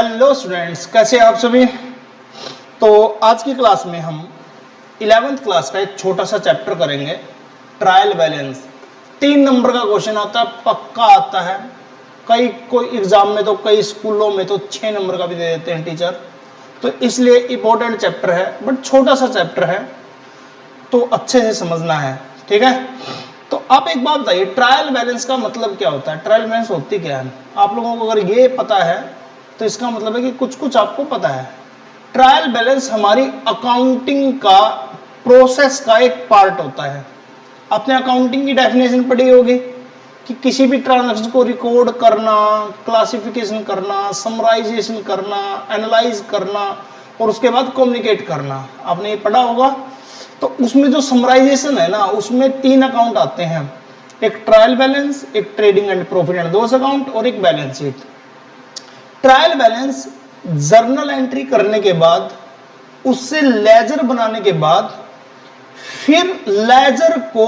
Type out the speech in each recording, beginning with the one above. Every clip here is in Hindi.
हेलो स्टूडेंट्स, कैसे हैं आप सभी। तो आज की क्लास में हम 11th क्लास का एक छोटा सा चैप्टर करेंगे, ट्रायल बैलेंस। 3 नंबर का क्वेश्चन आता है, पक्का आता है। कोई एग्जाम में तो, कई स्कूलों में तो 6 नंबर का भी दे देते हैं टीचर। तो इसलिए इंपॉर्टेंट चैप्टर है, बट छोटा सा चैप्टर है, तो अच्छे से समझना है, ठीक है। तो आप एक बात बताइए, ट्रायल बैलेंस का मतलब क्या होता है, ट्रायल बैलेंस होती क्या है। आप लोगों को अगर ये पता है तो इसका मतलब है कि कुछ कुछ आपको पता है। ट्रायल बैलेंस हमारी अकाउंटिंग का प्रोसेस का एक पार्ट होता है। आपने अकाउंटिंग की डेफिनेशन पढ़ी होगी कि किसी भी ट्रांजैक्शन को रिकॉर्ड करना, क्लासिफिकेशन करना, समराइजेशन करना, एनालाइज करना और उसके बाद कम्युनिकेट करना, आपने ये पढ़ा होगा। तो उसमें जो समराइजेशन है ना, उसमें 3 अकाउंट आते हैं, एक ट्रायल बैलेंस, एक trading and profit and loss account और एक balance sheet. Trial balance journal entry करने के बाद, उससे लेजर बनाने के बाद, फिर लेजर को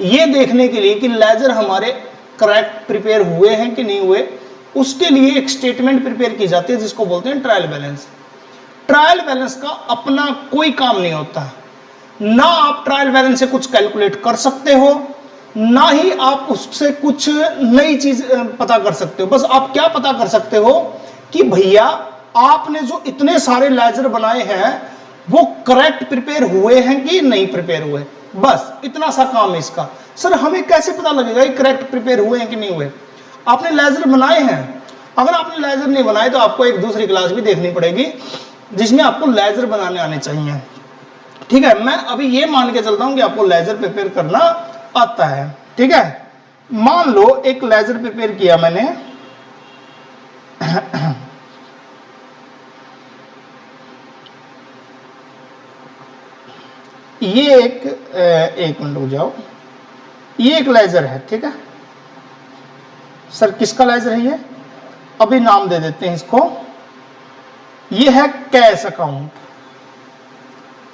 यह देखने के लिए कि लेजर हमारे करेक्ट प्रिपेयर हुए हैं कि नहीं हुए, उसके लिए एक स्टेटमेंट प्रिपेयर की जाती है जिसको बोलते हैं ट्रायल बैलेंस। ट्रायल बैलेंस का अपना कोई काम नहीं होता, ना आप ट्रायल बैलेंस से कुछ कैलकुलेट कर सकते हो, ना ही आप उससे कुछ नई चीज पता कर सकते हो। बस आप क्या पता कर सकते हो कि भैया आपने जो इतने सारे लेजर बनाए हैं वो करेक्ट प्रिपेयर हुए हैं कि नहीं प्रिपेयर हुए, बस इतना सा काम है इसका। सर हमें कैसे पता लगेगा कि करेक्ट प्रिपेयर हुए हैं कि नहीं हुए। आपने लेजर बनाए हैं, अगर आपने लेजर नहीं बनाए तो आपको एक दूसरी क्लास भी देखनी पड़ेगी जिसमें आपको लेजर बनाने आने चाहिए, ठीक है। मैं अभी ये मान के चलता हूं कि आपको लेजर प्रिपेयर करना आता है, ठीक है। मान लो एक लेजर प्रिपेयर किया मैंने, ये एक मिनट रुक जाओ, ये एक लेजर है, ठीक है। सर किसका लेजर है ये, अभी नाम दे देते हैं इसको, ये है कैश अकाउंट।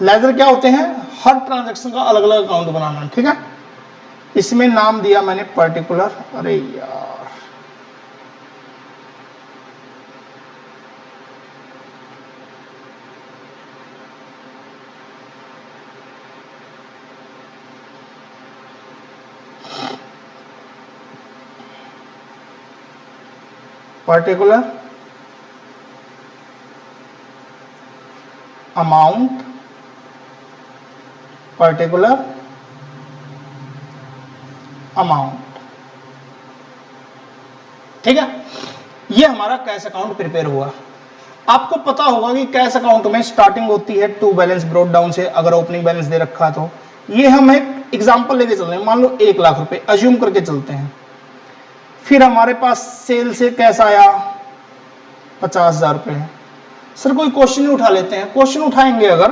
लेजर क्या होते हैं, हर ट्रांजैक्शन का अलग अलग अकाउंट बनाना, ठीक है। इसमें नाम दिया मैंने पर्टिकुलर, अरे यार पर्टिकुलर अमाउंट, पर्टिकुलर अमाउंट, ठीक है। ये हमारा कैश अकाउंट प्रिपेयर हुआ। आपको पता होगा कि कैश अकाउंट में स्टार्टिंग होती है टू बैलेंस ब्रॉट डाउन से, अगर ओपनिंग बैलेंस दे रखा तो। ये हम एक एग्जांपल लेके चल रहे हैं, मान लो 1 लाख रुपए अज्यूम करके चलते हैं। फिर हमारे पास सेल से कैश आया 50,000 रुपए। सर कोई क्वेश्चन उठा लेते हैं, क्वेश्चन उठाएंगे अगर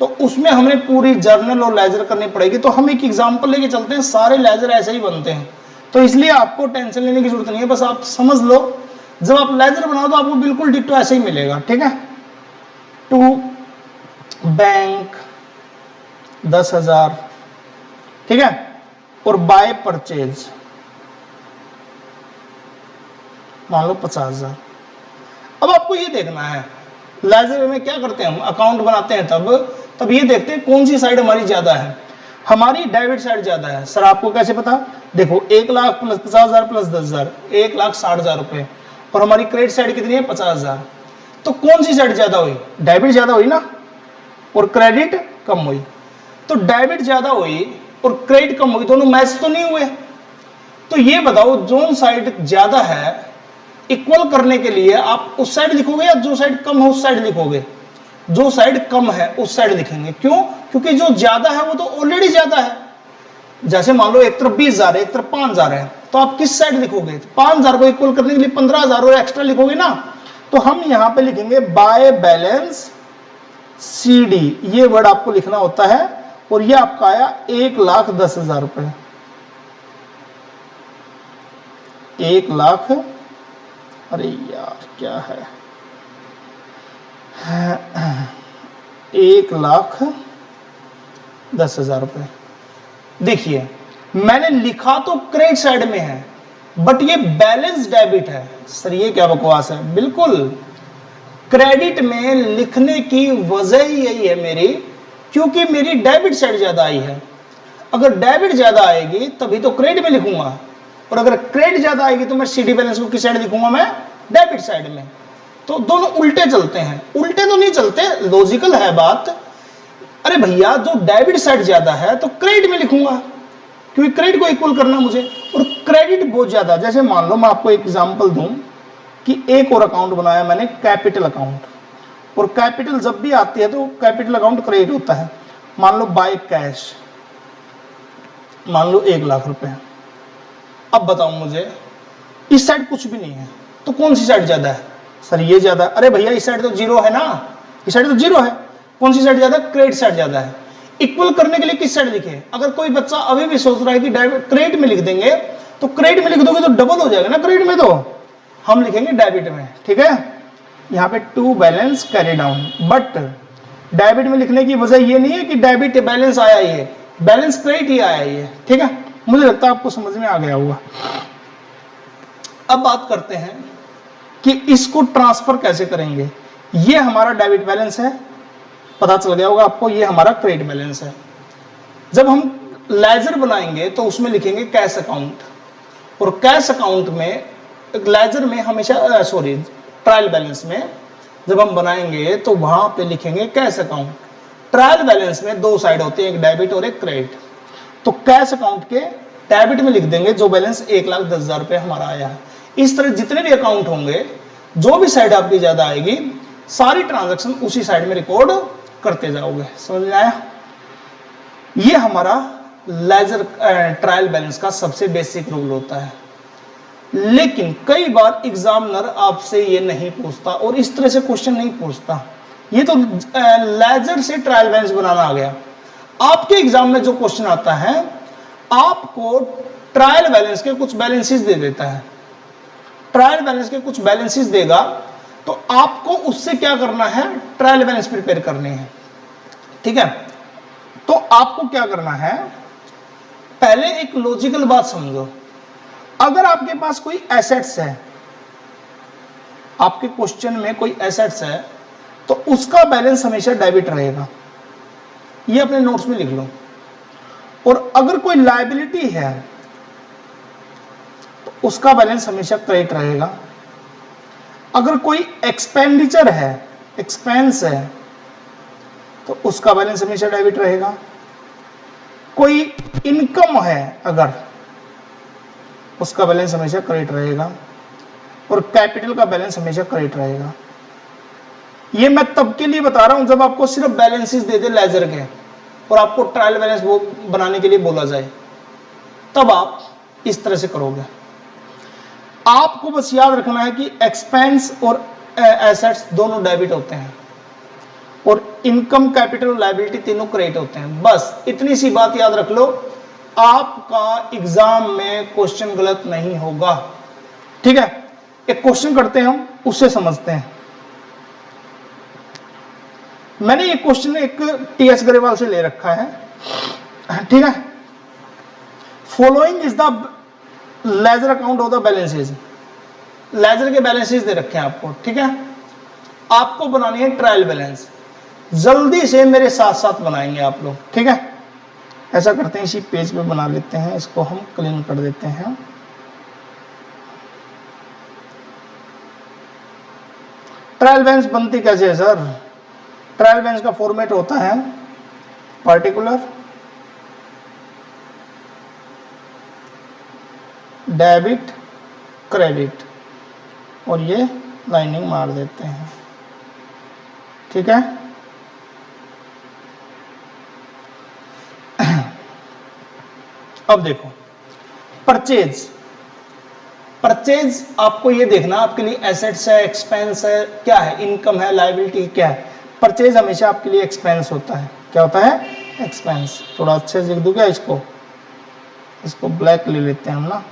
तो उसमें हमें पूरी जर्नल और लेजर करनी पड़ेगी। तो हम एक एग्जांपल लेके चलते हैं, सारे लेजर ऐसे ही बनते हैं, तो इसलिए आपको टेंशन लेने की जरूरत नहीं है। बस आप समझ लो, जब आप लेजर बनाओ तो आपको बिल्कुल डिट्टो ऐसे ही मिलेगा, ठीक है। टू बैंक 10,000, ठीक है, और बाय परचेज मान लो 50,000। अब आपको ये देखना है, लेजर में क्या करते हैं हम, अकाउंट बनाते हैं तब ये देखते हैं कौन सी साइड हमारी ज्यादा है। हमारी डेबिट साइड ज्यादा है। सर आपको कैसे पता, देखो 1 लाख प्लस 50,000 प्लस 10,000, 1,60,000 रुपए, और हमारी क्रेडिट साइड कितनी है 50,000। तो कौन सी साइड ज्यादा हुई, डेबिट ज्यादा हुई ना, और क्रेडिट कम हुई। तो डेबिट ज्यादा हुई और क्रेडिट कम हुई, दोनों मैच तो नहीं हुए। तो ये बताओ जोन साइड ज्यादा है, इक्वल करने के लिए आप उस साइड लिखोगे या जो साइड कम है उस साइड लिखोगे। जो साइड कम है उस साइड लिखेंगे, क्यों, क्योंकि जो ज्यादा है वो तो ऑलरेडी ज्यादा है। जैसे मान लो एक तरफ 20,000 है, एक तरफ 5,000 है, तो आप किस साइड लिखोगे, 5,000 को इक्वल करने के लिए 15,000 और एक्स्ट्रा लिखोगे ना। तो हम यहां पे लिखेंगे बाय बैलेंस CD, ये वर्ड आपको लिखना होता है। और ये आपका आया 1,10,000 रुपए, 1,00,000, अरे यार क्या है, 1,10,000 रुपए। देखिए मैंने लिखा तो क्रेडिट साइड में है, बट ये बैलेंस डेबिट है। सर ये क्या बकवास है? बिल्कुल, क्रेडिट में लिखने की वजह ही यही है मेरी, क्योंकि मेरी डेबिट साइड ज्यादा आई है। अगर डेबिट ज्यादा आएगी तभी तो क्रेडिट में लिखूंगा, और अगर क्रेडिट ज्यादा आएगी तो मैं सीडी बैलेंस को किस साइड लिखूंगा? मैं डेबिट साइड में। तो दोनों उल्टे चलते हैं। उल्टे तो नहीं चलते, लॉजिकल है बात। अरे भैया जो डेबिट साइड ज्यादा है तो क्रेडिट में लिखूंगा, क्योंकि क्रेडिट को इक्वल करना मुझे, और क्रेडिट बहुत ज्यादा। जैसे मान लो मैं आपको एक एग्जांपल दूं कि एक और अकाउंट बनाया मैंने, कैपिटल अकाउंट, और कैपिटल जब भी आती है तो कैपिटल अकाउंट क्रेडिट होता है। मान लो बाय कैश, मान लो 1 लाख रुपए। अब बताओ मुझे, इस साइड कुछ भी नहीं है तो कौन सी साइड ज्यादा है? सर ये ज्यादा। अरे भैया इस साइड तो जीरो है ना, इस साइड तो जीरो है। कौन सी साइड ज्यादा? क्रेडिट साइड ज्यादा है। इक्वल करने के लिए किस साइड लिखे? अगर कोई बच्चा अभी भी सोच रहा है कि क्रेडिट में लिख देंगे, तो क्रेडिट में लिख दोगे तो डबल हो जाएगा ना क्रेडिट में, तो हम लिखेंगे डेबिट में। ठीक है, यहाँ पे to balance carry down. But debit में लिखने की वजह ये नहीं है कि डेबिट बैलेंस आया ही है, बैलेंस क्रेडिट ही आया ही है। ठीक है, मुझे लगता है आपको समझ में आ गया होगा। अब बात करते हैं कि इसको ट्रांसफर कैसे करेंगे। ये हमारा डेबिट बैलेंस है, पता चल गया होगा आपको, ये हमारा क्रेडिट बैलेंस है। जब हम लेजर बनाएंगे तो उसमें लिखेंगे कैश अकाउंट, और कैश अकाउंट में, लेजर में हमेशा सॉरी ट्रायल बैलेंस में जब हम बनाएंगे तो वहां पे लिखेंगे कैश अकाउंट। ट्रायल बैलेंस में 2 साइड होते हैं, एक डेबिट और एक क्रेडिट। तो कैश अकाउंट के डेबिट में लिख देंगे जो बैलेंस 1,10,000 रुपए हमारा आया है। इस तरह जितने भी अकाउंट होंगे, जो भी साइड आपकी ज्यादा आएगी, सारी ट्रांजैक्शन उसी साइड में रिकॉर्ड करते जाओगे। समझ में आया? ये हमारा लेजर ट्रायल बैलेंस का सबसे बेसिक रूल होता है। लेकिन कई बार एग्जामिनर आपसे ये नहीं पूछता, और इस तरह से क्वेश्चन नहीं पूछता। ये तो लेजर से ट्रायल बैलेंस बनाना आ गया। आपके एग्जाम में जो क्वेश्चन आता है, आपको ट्रायल बैलेंस के कुछ बैलेंसेस दे देता है। ट्रायल बैलेंस के कुछ बैलेंसेस देगा, तो आपको उससे क्या करना है? ट्रायल बैलेंस प्रिपेयर करनी है। ठीक है, तो आपको क्या करना है? पहले एक लॉजिकल बात समझो। अगर आपके पास कोई एसेट्स है, आपके क्वेश्चन में कोई एसेट्स है, तो उसका बैलेंस हमेशा डेबिट रहेगा, ये अपने नोट्स में लिख लो। और अगर कोई लायबिलिटी है तो उसका बैलेंस हमेशा क्रेडिट रहेगा। अगर कोई एक्सपेंडिचर है, एक्सपेंस है, तो उसका बैलेंस हमेशा डेबिट रहेगा। कोई इनकम है अगर, उसका बैलेंस हमेशा क्रेडिट रहेगा। और कैपिटल का बैलेंस हमेशा क्रेडिट रहेगा। ये मैं तब के लिए बता रहा हूं जब आपको सिर्फ बैलेंसेस दे दे लेजर के, और आपको ट्रायल बैलेंस वो बनाने के लिए बोला जाए, तब आप इस तरह से करोगे। आपको बस याद रखना है कि एक्सपेंस और एसेट्स दोनों डेबिट होते हैं, और इनकम, कैपिटल और लायबिलिटी तीनों क्रेडिट होते हैं। बस इतनी सी बात याद रख लो, आपका एग्जाम में क्वेश्चन गलत नहीं होगा। ठीक है, एक क्वेश्चन करते हैं हम, उससे समझते हैं। मैंने ये क्वेश्चन एक टीएस गरेवाल से ले रखा है। ठीक है, following is the ledger account of the balances. Ledger के बैलेंसेज दे रखे हैं आपको। ठीक है, आपको बनानी है ट्रायल बैलेंस। जल्दी से मेरे साथ साथ बनाएंगे आप लोग। ठीक है, ऐसा करते हैं, इसी पेज पे बना लेते हैं, इसको हम क्लीन कर देते हैं। ट्रायल बैलेंस बनती कैसे है सर? ट्रायल बैलेंस का फॉर्मेट होता है पार्टिकुलर, डेबिट, क्रेडिट, और ये लाइनिंग मार देते हैं। ठीक है, अब देखो परचेज। परचेज आपको ये देखना, आपके लिए एसेट्स है, एक्सपेंस है, क्या है, इनकम है, लायबिलिटी क्या है। परचेज हमेशा आपके लिए एक्सपेंस होता है। क्या होता है? एक्सपेंस। थोड़ा अच्छे से लिख दूं क्या इसको? इसको ब्लैक ले लेते हैं हम ना।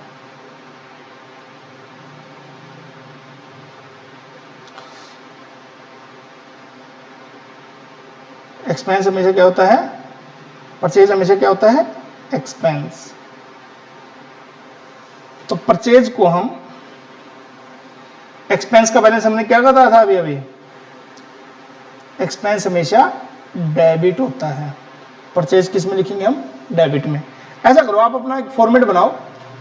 एक्सपेंस हमेशा क्या होता है? परचेज हमेशा क्या होता है? एक्सपेंस। तो परचेज को हम, एक्सपेंस का बैलेंस हमने क्या बताया था अभी, एक्सपेंस हमेशा डेबिट होता है। परचेज किस में लिखेंगे हम, डेबिट में। ऐसा करो आप अपना एक फॉर्मेट बनाओ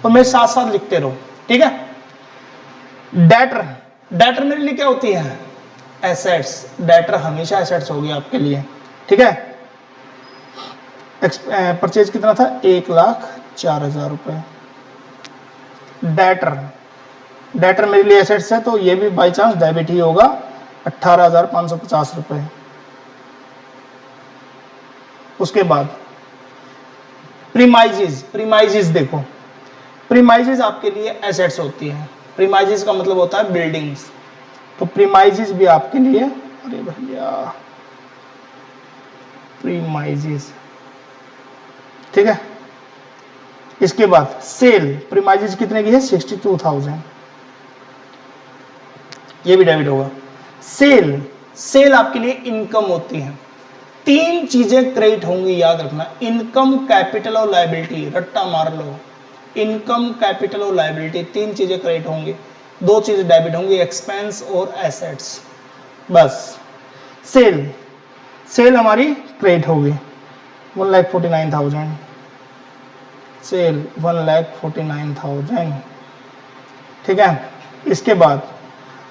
और मेरे साथ साथ लिखते रहो, ठीक है। डेटर, डेटर मेरे लिए क्या होती है, एसेट्स। डेटर हमेशा एसेट्स होगी आपके लिए, ठीक है। परचेज कितना था, 1,04,000 रुपए। डेटर, डेटर मेरे लिए एसेट्स है, तो ये भी बाई चांस डेबिट ही होगा, 18,550 रुपए। उसके बाद प्रीमाइजेज, प्रीमाइजेज देखो, प्रीमाइजेज आपके लिए एसेट्स होती है। प्रीमाइजेज का मतलब होता है बिल्डिंग्स, तो प्रीमाइजेज भी आपके लिए, अरे भैया प्रीमाइजेज, ठीक है। इसके बाद सेल, प्रीमाइजेज कितने की है, 62,000, ये भी डेबिट होगा। सेल, सेल आपके लिए इनकम होती है। तीन चीजें क्रेडिट होंगी, याद रखना, इनकम, कैपिटल और लायबिलिटी, रट्टा मार लो। इनकम, कैपिटल और लायबिलिटी, तीन चीजें क्रेडिट होंगी, दो चीजें डेबिट होंगी, एक्सपेंस और एसेट्स, बस। सेल, सेल हमारी क्रेडिट होगी, 1,49,000, सेल 1,49,000, ठीक है। इसके बाद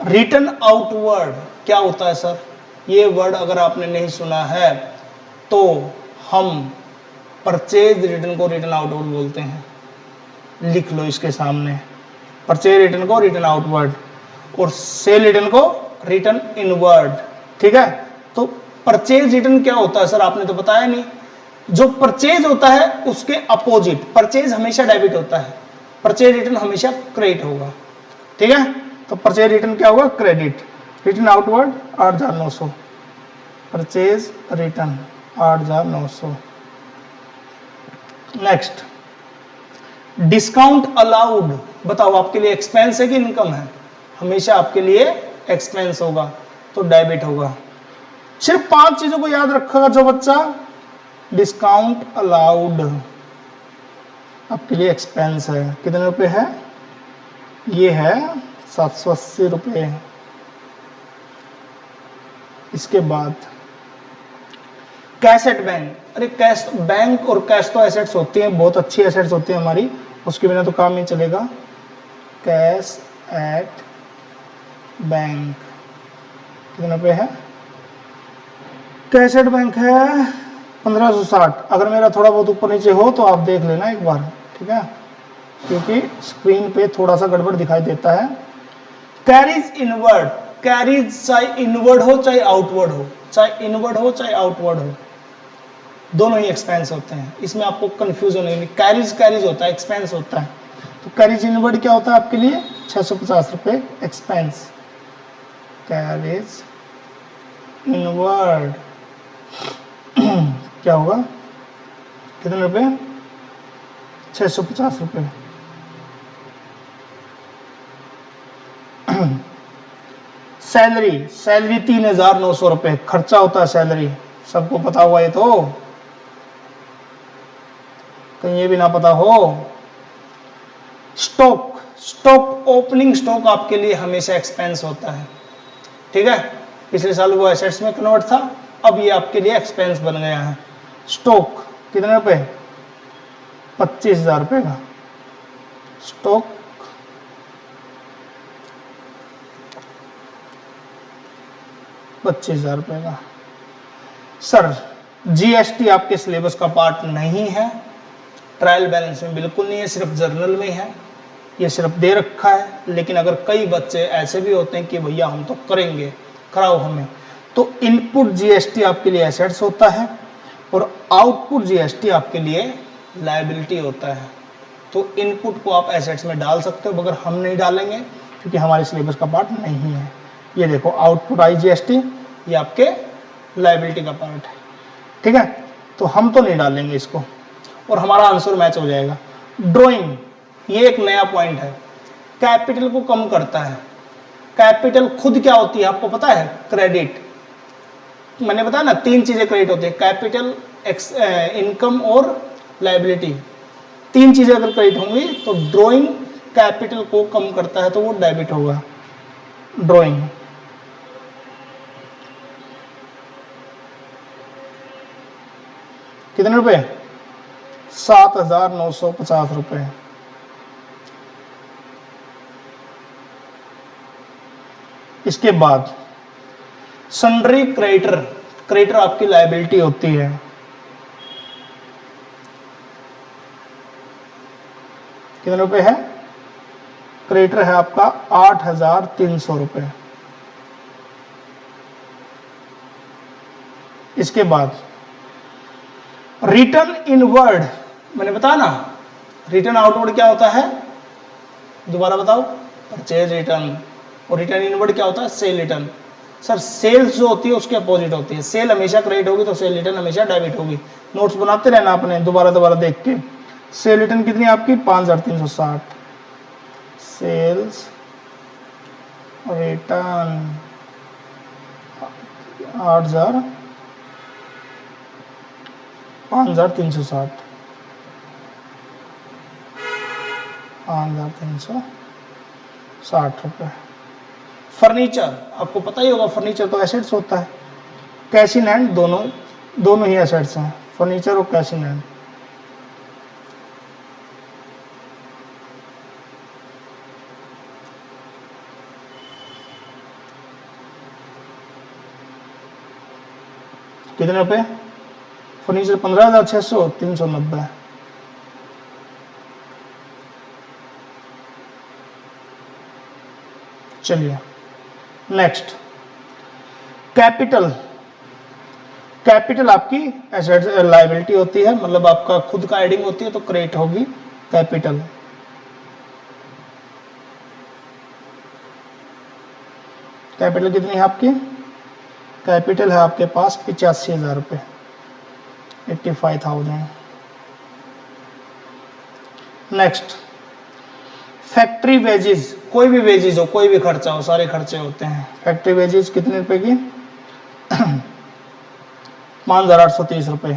रिटर्न आउटवर्ड क्या होता है सर, ये वर्ड अगर आपने नहीं सुना है तो हम परचेज रिटर्न को रिटर्न आउटवर्ड बोलते हैं, लिख लो इसके सामने। परचेज रिटर्न को रिटर्न आउटवर्ड और सेल रिटर्न को रिटर्न इनवर्ड, ठीक है। तो परचेज रिटर्न क्या होता है सर, आपने तो बताया नहीं। जो परचेज होता है उसके अपोजिट, परचेज हमेशा डेबिट होता है, परचेज रिटर्न हमेशा क्रेडिट होगा, ठीक है। तो परचेज रिटर्न क्या होगा, credit. Return outward 8,900, purchase return 8,900। Next discount allowed, बताओ आपके लिए एक्सपेंस है कि इनकम है, हमेशा आपके लिए एक्सपेंस होगा, तो डेबिट होगा। सिर्फ 5 चीजों को याद रखेगा जो बच्चा, डिस्काउंट अलाउड आपके लिए एक्सपेंस है, कितने रुपए है, ये है 780 रुपए। इसके बाद कैश एट बैंक, अरे कैश, बैंक और कैश तो एसेट्स होती हैं, बहुत अच्छी एसेट्स होती है हमारी, उसके बिना तो काम नहीं चलेगा। कैश एट बैंक कितने रुपए है, कैश एट बैंक है 1560। अगर मेरा थोड़ा बहुत ऊपर नीचे हो तो आप देख लेना एक बार, ठीक है, क्योंकि स्क्रीन पे थोड़ा सा गड़बड़ दिखाई देता है। कैरीज इनवर्ड, कैरीज चाहे इनवर्ड हो चाहे आउटवर्ड हो, चाहे इनवर्ड हो चाहे आउटवर्ड हो, दोनों ही एक्सपेंस होते हैं, इसमें आपको कंफ्यूजन नहीं। कैरीज कैरीज होता है, एक्सपेंस होता है। तो कैरीज इनवर्ड क्या होता है आपके लिए, 650 रुपए एक्सपेंस। कैरीज इनवर्ड क्या होगा, कितने रुपए, 650 रुपए। सैलरी, सैलरी 3,900 रुपए खर्चा होता है, सैलरी सबको पता हुआ ये तो, कहीं ये भी ना पता हो। स्टॉक, स्टॉक, ओपनिंग स्टॉक आपके लिए हमेशा एक्सपेंस होता है, ठीक है। पिछले साल वो एसेट्स में कन्वर्ट था, अब ये आपके लिए एक्सपेंस बन गया है। स्टॉक कितने रुपए, 25,000 रुपए का स्टॉक, ₹25,000 का। सर जीएसटी आपके सिलेबस का पार्ट नहीं है, ट्रायल बैलेंस में बिल्कुल नहीं है, सिर्फ जर्नल में है, ये सिर्फ दे रखा है। लेकिन अगर कई बच्चे ऐसे भी होते हैं कि भैया हम तो करेंगे, कराओ हमें, तो इनपुट जीएसटी आपके लिए एसेट्स होता है और आउटपुट जीएसटी आपके लिए लायबिलिटी होता है। तो इनपुट को आप एसेट्स में डाल सकते हो, मगर हम नहीं डालेंगे क्योंकि हमारे सिलेबस का पार्ट नहीं है। ये देखो आउटपुट आई जीएसटी, ये आपके लायबिलिटी का पार्ट है, ठीक है। तो हम तो नहीं डालेंगे इसको और हमारा आंसर मैच हो जाएगा। ड्राइंग, ये एक नया पॉइंट है, कैपिटल को कम करता है। कैपिटल खुद क्या होती है आपको पता है, क्रेडिट। मैंने बताया ना, 3 चीजें क्रेडिट होती है, कैपिटल, इनकम और लायबिलिटी। 3 चीजें अगर क्रेडिट होंगी तो ड्राइंग, कैपिटल को कम करता है तो वो डेबिट होगा। ड्राइंग, कितने रुपए? 7,950 रुपए। इसके बाद सन्ड्री क्रेडिटर, क्रेडिटर आपकी लायबिलिटी होती है। कितने रुपए है? क्रेडिटर है आपका 8,300 रुपए। इसके बाद रिटर्न इनवर्ड, मैंने बताया ना, रिटर्न आउटवर्ड क्या होता है, दोबारा बताओ, परचेज रिटर्न, और रिटर्न इनवर्ड क्या होता है, सेल रिटर्न। सर सेल्स जो होती है उसके अपोजिट होती है, सेल हमेशा क्रेडिट होगी तो सेल रिटर्न हमेशा डेबिट होगी। नोट्स बनाते रहना आपने दोबारा दोबारा देख के। सेल रिटर्न कितनी आपकी? 5,360। सेल्स रिटर्न 5,360, 5,360 रुपये। फर्नीचर आपको पता ही होगा, फर्नीचर तो एसेट्स होता है, कैश इन हैंड, दोनों ही एसेट्स हैं, फर्नीचर और कैश इन हैंड। कितने रुपए? फर्नीचर 15,600, 390। चलिए नेक्स्ट, कैपिटल। कैपिटल आपकी एसेट लायबिलिटी होती है, मतलब आपका खुद का एडिंग होती है तो क्रेडिट होगी कैपिटल। कैपिटल कितनी है आपकी? कैपिटल है आपके पास 85,000 रुपये, 85,000। नेक्स्ट, फैक्ट्री वेजेस, कोई भी वेजेस हो, कोई भी खर्चा हो, सारे खर्चे होते हैं। फैक्ट्री वेजेस कितने रुपए की? 5,830 रुपये।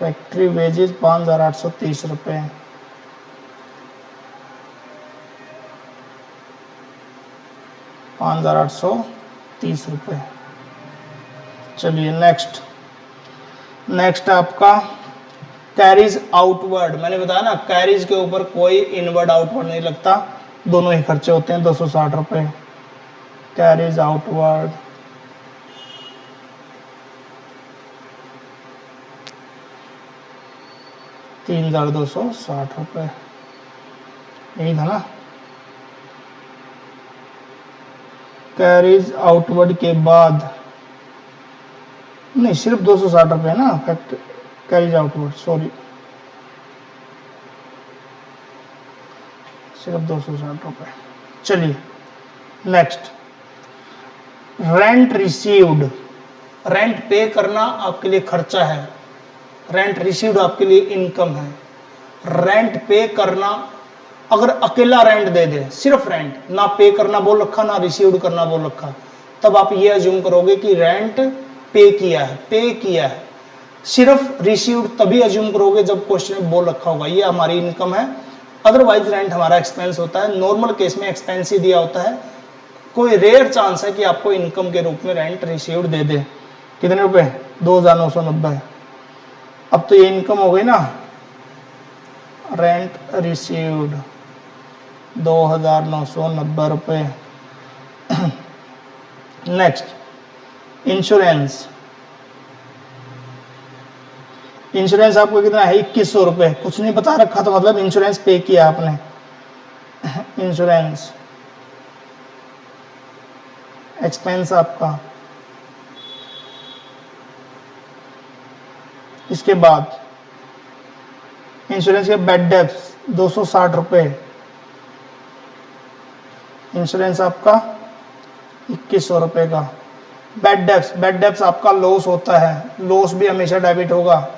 फैक्ट्री वेजेस 5,830 रुपये। ₹5,830। चलिए नेक्स्ट, नेक्स्ट आपका कैरीज आउटवर्ड। मैंने बताया ना, कैरीज के ऊपर कोई इनवर्ड आउटवर्ड नहीं लगता, दोनों ही खर्चे होते हैं। 260 रुपये कैरीज आउटवर्ड। ₹3,260, यही था ना। कैरीज आउटवर्ड के बाद नहीं, सिर्फ 260 रुपये ना, फैक्ट कैरीज आउटवर्ड, सॉरी, सिर्फ 260 रुपये। चलिए नेक्स्ट, रेंट रिसीव्ड। रेंट पे करना आपके लिए खर्चा है, रेंट रिसीव्ड आपके लिए इनकम है। रेंट पे करना, अगर अकेला रेंट दे दे, सिर्फ रेंट, ना पे करना बोल रखा ना रिसीव्ड करना बोल रखा, तब आप ये अज्यूम करोगे कि रेंट पे किया है, पे किया है। सिर्फ रिसीव्ड तभी अज्यूम करोगे जब क्वेश्चन में बोल रखा होगा ये हमारी इनकम है, अदरवाइज रेंट हमारा एक्सपेंस होता है। नॉर्मल केस में एक्सपेंस ही दिया होता है, कोई रेयर चांस है कि आपको इनकम के रूप में रेंट रिसीव्ड दे दे। कितने रुपए? 2,990। अब तो ये इनकम हो गई ना, रेंट रिसीव्ड 2,990 रुपये। Next, insurance. इंश्योरेंस आपको कितना है? 2,100 रुपये। कुछ नहीं बता रखा तो मतलब इंश्योरेंस पे किया आपने। इंश्योरेंस एक्सपेंस आपका। इसके बाद इंश्योरेंस के बैड डेप्स 260 रुपये। इंश्योरेंस आपका 2,100 रुपये का। बैड डेप्स, बैड डेप्स आपका लॉस होता है, लॉस भी हमेशा डेबिट होगा।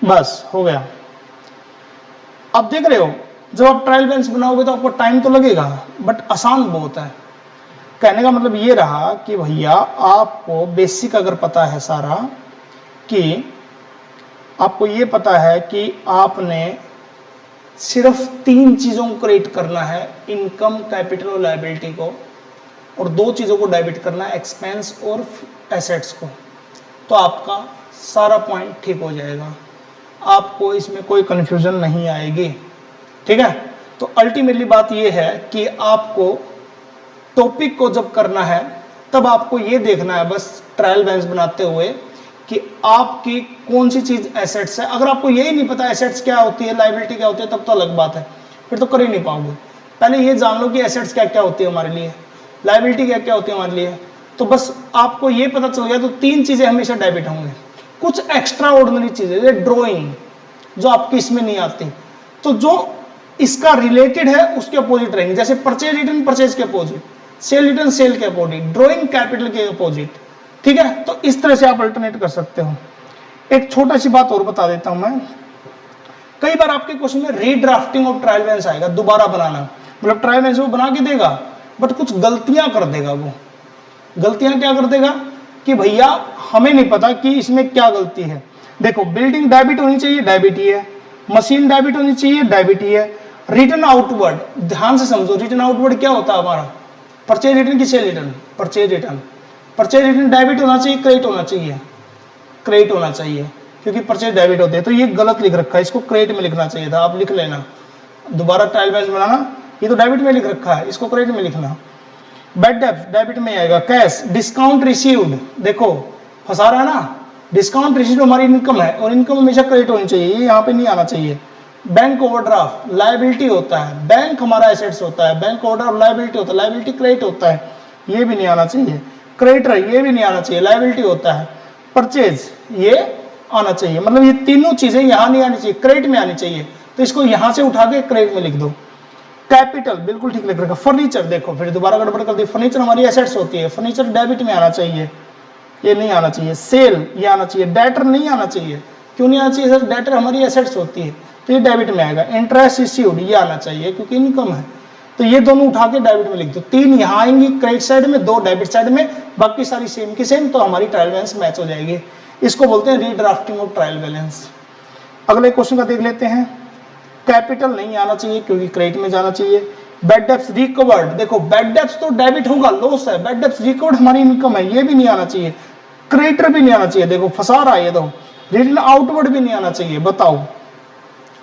बस हो गया। अब देख रहे हो, जब आप ट्रायल बैलेंस बनाओगे तो आपको टाइम तो लगेगा, बट आसान बहुत है। कहने का मतलब ये रहा कि भैया आपको बेसिक अगर पता है सारा, कि आपको ये पता है कि आपने सिर्फ 3 चीज़ों को क्रिएट करना है, इनकम, कैपिटल और लायबिलिटी को, और 2 चीज़ों को डेबिट करना है, एक्सपेंस और एसेट्स को, तो आपका सारा पॉइंट ठीक हो जाएगा, आपको इसमें कोई कन्फ्यूजन नहीं आएगी। ठीक है, तो अल्टीमेटली बात यह है कि आपको टॉपिक को जब करना है तब आपको ये देखना है बस ट्रायल बैलेंस बनाते हुए कि आपकी कौन सी चीज एसेट्स है। अगर आपको यही नहीं पता एसेट्स क्या होती है, लायबिलिटी क्या होती है, तब तो अलग बात है, फिर तो कर ही नहीं पाओगे। पहले ये जान लो कि एसेट्स क्या क्या होती है हमारे लिए, लायबिलिटी क्या क्या होती है हमारे लिए, तो बस आपको ये पता चल गया तो 3 चीजें हमेशा डेबिट होंगे। कुछ एक्स्ट्रा ऑर्डिनरी चीजें जैसे ड्रॉइंग जो आपकी इसमें नहीं आती, तो जो इसका रिलेटेड है उसके अपोजिट रहेंगे, जैसे परचेज रिटर्न परचेज के अपोजिट, सेल रिटर्न सेल के अपोजिट, ड्रॉइंग कैपिटल के अपोजिट। ठीक है, तो इस तरह से आप अल्टरनेट कर सकते हो। एक छोटा सी बात और बता देता हूं मैं, कई बार आपके क्वेश्चन में रीड्राफ्टिंग ऑफ ट्रायल बैलेंस आएगा, दोबारा बनाना, मतलब ट्रायल बैलेंस वो बना के देगा बट कुछ गलतियां कर देगा। वो गलतियां क्या कर देगा कि भैया हमें नहीं पता कि इसमें क्या गलती है। देखो, बिल्डिंग डेबिट होनी चाहिए, डेबिट ही है, मशीन डेबिट होनी चाहिए, डेबिट ही है, रिटर्न आउटवर्ड, ध्यान से समझो, रिटर्न आउटवर्ड क्या होता है हमारा, परचेज रिटर्न की cell return, purchase return, purchase return debit होना चाहिए, क्रेडिट होना चाहिए, क्रेडिट होना चाहिए, क्योंकि परचेज डेबिट होते हैं। तो ये गलत लिख रखा है, इसको क्रेडिट में लिखना चाहिए था, आप लिख लेना, दोबारा ट्रायल बैलेंस बनाना, ये तो डेबिट में लिख रखा है, इसको क्रेडिट में लिखना। बैड डेब्ट डेबिट में आएगा। कैश, डिस्काउंट रिसीव्ड, देखो फंसा रहा है ना, डिस्काउंट रिसीव्ड हमारी इनकम है और इनकम हमेशा क्रेडिट होनी चाहिए, ये यहाँ पे नहीं आना चाहिए। बैंक ओवरड्राफ्ट लायबिलिटी होता है, बैंक हमारा एसेट्स होता है, बैंक ओवरड्राफ्ट लायबिलिटी होता है, लायबिलिटी क्रेडिट होता है, ये भी नहीं आना चाहिए। क्रेडिटर, ये भी नहीं आना चाहिए, लायबिलिटी होता है। परचेज, ये आना चाहिए, मतलब ये तीनों चीजें यहाँ नहीं आनी चाहिए, क्रेडिट में आनी चाहिए, तो इसको यहाँ से उठा के क्रेडिट में लिख दो। कैपिटल बिल्कुल ठीक लिख रखा। फर्नीचर, देखो फिर दोबारा गड़बड़ कर दी, फर्नीचर हमारी एसेट्स होती है, फर्नीचर डेबिट में आना चाहिए, ये नहीं आना चाहिए। सेल, ये आना चाहिए, डेटर नहीं आना चाहिए, क्यों नहीं आना चाहिए सर, डेटर हमारी एसेट्स होती है तो ये डेबिट में आएगा। इंटरेस्ट रिसीव्ड, ये आना चाहिए क्योंकि इनकम है, तो ये दोनों उठा के डेबिट में लिख दो। 3 यहाँ आएंगी क्रेडिट साइड में, 2 डेबिट साइड में, बाकी सारी सेम की सेम, तो हमारी ट्रायल बैलेंस मैच हो जाएगी। इसको बोलते हैं रीड्राफ्टिंग ऑफ ट्रायल बैलेंस। अगले क्वेश्चन का देख लेते हैं। कैपिटल नहीं आना चाहिए क्योंकि क्रेडिट में जाना चाहिए। बैड डेब्ट्स रिकवर्ड, देखो बैड डेब्ट्स तो डेबिट होगा, लॉस है, बैड डेब्ट्स रिकवर्ड हमारी इनकम है, ये भी नहीं आना चाहिए। क्रेडिटर भी नहीं आना चाहिए, देखो फंसा रहा है ये तो। रिटर्न आउटवर्ड भी नहीं आना चाहिए, बताओ,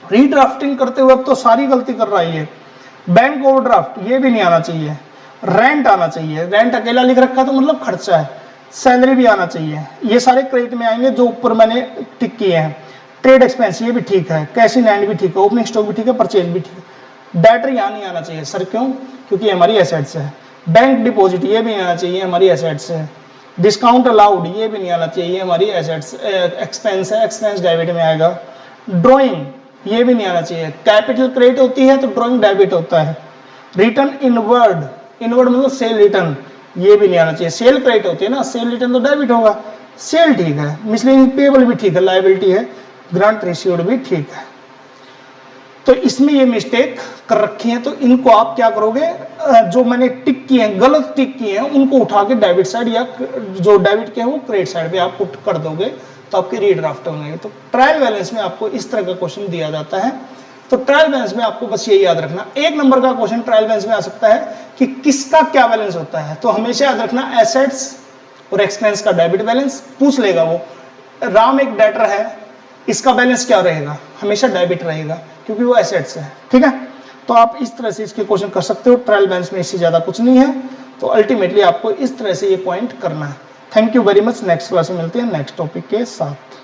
रीड्राफ्टिंग करते हुए अब तो सारी गलती कर रहा है ये। बैंक ओवरड्राफ्ट, ये भी नहीं आना चाहिए। रेंट आना चाहिए, रेंट अकेला लिख रखा तो मतलब खर्चा है। सैलरी भी आना चाहिए, ये सारे क्रेडिट में आएंगे जो ऊपर मैंने टिक किए हैं। ट्रेड एक्सपेंस, ये भी ठीक है, कैश इन हैंड भी ठीक है, ओपनिंग स्टॉक भी ठीक है, परचेज भी ठीक है। डेटर यहाँ नहीं आना चाहिए सर, क्यों, क्योंकि हमारी एसेट्स है। बैंक डिपॉजिट, ये भी नहीं आना चाहिए, हमारी एसेट्स है। डिस्काउंट अलाउड, ये भी नहीं आना चाहिए, हमारी एसेट्स, एक्सपेंस है, एक्सपेंस डेबिट में आएगा। ड्रॉइंग, ये भी नहीं आना चाहिए, कैपिटल क्रेडिट होती है तो ड्रॉइंग डेबिट होता है। रिटर्न इनवर्ड, इनवर्ड मतलब सेल रिटर्न, ये भी नहीं आना चाहिए, सेल क्रेडिट होती है ना, सेल रिटर्न तो डेबिट होगा। सेल ठीक है, मिसलेनियस पेबल भी ठीक है, लायबिलिटी है, ग्रांट रिसीव्ड भी ठीक है। तो इसमें ये मिस्टेक कर रखी है, तो इनको आप क्या करोगे, जो मैंने टिक किए हैं, गलत टिक किए हैं, उनको उठा के डेबिट साइड या जो डेबिट के हैं वो क्रेडिट साइड पे आप पुट कर दोगे, तो आपके रीड्राफ्ट होंगे। तो ट्रायल बैलेंस में आपको इस तरह का क्वेश्चन दिया जाता है। तो ट्रायल बैलेंस में आपको बस यही याद रखना, 1 नंबर का क्वेश्चन ट्रायल बैलेंस में आ सकता है कि किसका क्या बैलेंस होता है, तो हमेशा याद रखना एसेट्स और एक्सपेंस का डेबिट बैलेंस पूछ लेगा वो। राम एक डेटर है, इसका बैलेंस क्या रहेगा, हमेशा डेबिट रहेगा क्योंकि वो एसेट्स है। ठीक है, तो आप इस तरह से इसके क्वेश्चन कर सकते हो। ट्रायल बैलेंस में इससे ज्यादा कुछ नहीं है, तो अल्टीमेटली आपको इस तरह से ये पॉइंट करना है। Thank you very much. Next class में मिलते हैं नेक्स्ट टॉपिक के साथ।